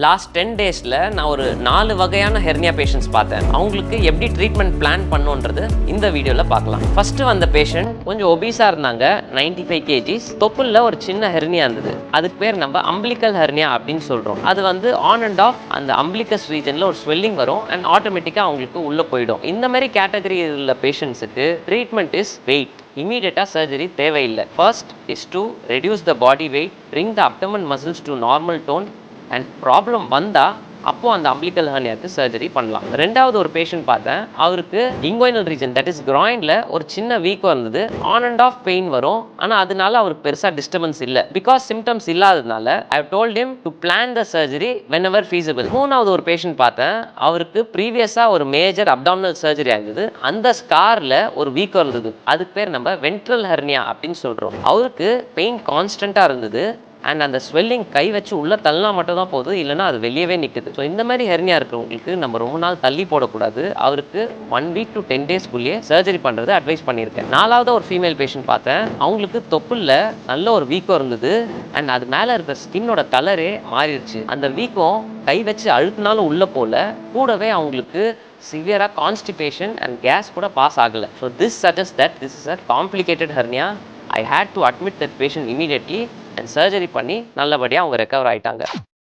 Last 10 டேஸில் நான் ஒரு 4 வகையான ஹெர்னியா பேஷண்ட்ஸ் பார்த்தேன். அவங்களுக்கு எப்படி ட்ரீட்மெண்ட் பிளான் பண்ணுன்றது இந்த வீடியோவில் பார்க்கலாம். ஃபஸ்ட்டு வந்த பேஷண்ட் கொஞ்சம் ஒபீஸாக இருந்தாங்க, 95 கேஜிஸ். தொப்புளில் ஒரு சின்ன ஹெர்னியா இருந்தது. அதுக்கு பேர் நம்ம அம்பிளிக்கல் ஹெர்னியா அப்படின்னு சொல்கிறோம். அது வந்து ஆன் அண்ட் ஆஃப் அந்த அம்பிளிக்கஸ் ரீஜனில் ஒரு ஸ்வெல்லிங் வரும் அண்ட் ஆட்டோமேட்டிக்காக அவங்களுக்கு உள்ளே போயிடும். இந்த மாதிரி கேட்டகரி உள்ள பேஷண்ட்ஸுக்கு ட்ரீட்மெண்ட் இஸ் வெயிட். இமீடியட்டாக சர்ஜரி தேவையில்லை. First is to reduce the body weight, bring the abdomen muscles to normal tone and problem வந்தால் அப்போது அந்த அம்பிளிக்கல் ஹெர்னியாவுக்கு சர்ஜரி பண்ணலாம். ரெண்டாவது ஒரு பேஷண்ட் பார்த்தேன். அவருக்கு இங்கோயினல் ரீஜன் தட் இஸ் கிராயினில் ஒரு சின்ன வீக்கம் இருந்தது. ஆன் அண்ட் ஆஃப் பெயின் வரும், ஆனால் அதனால அவருக்கு பெருசாக டிஸ்டர்பன்ஸ் இல்லை. பிகாஸ் சிம்டம்ஸ் இல்லாததுனால I told him to plan the surgery when ever feasible. மூணாவது ஒரு பேஷண்ட் பார்த்தேன். அவருக்கு ப்ரீவியஸாக ஒரு மேஜர் அப்டாமினல் சர்ஜரி ஆயிருந்தது. அந்த ஸ்காரில் ஒரு வீக்கம் இருந்தது. அதுக்கு பேர் நம்ம வென்ட்ரல் ஹெர்னியா அப்படின்னு சொல்கிறோம். அவருக்கு பெயின் கான்ஸ்டண்ட்டாக இருந்தது அண்ட் அந்த ஸ்வெல்லிங் கை வச்சு உள்ளே தள்ளனா மட்டும் தான் போகுது, இல்லைனா அது வெளியவே நிற்குது. ஸோ இந்த மாதிரி ஹெர்னியா இருக்கிறவங்களுக்கு நம்ம ரொம்ப நாள் தள்ளி போடக்கூடாது. அவருக்கு 1 வீக் to 10 டேஸ்க்குள்ளேயே சர்ஜரி பண்ணுறது அட்வைஸ் பண்ணியிருக்கேன். நாலாவது ஒரு ஃபீமேல் பேஷண்ட் பார்த்தேன். அவங்களுக்கு தொப்புளில் நல்ல ஒரு வீக்கம் இருந்தது அண்ட் அது மேலே இருக்கிற ஸ்கின்னோட கலரே மாறிடுச்சு. அந்த வீக்கம் கை வச்சு அழுத்தினாலும் உள்ளே போகல, கூடவே அவங்களுக்கு சிவியராக கான்ஸ்டிபேஷன் அண்ட் கேஸ் கூட பாஸ் ஆகலை. So this suggest that this is a complicated hernia. I had to admit that patient immediately and surgery பண்ணி நல்லபடியாக அவங்க ரெக்கவர் ஆகிட்டாங்க.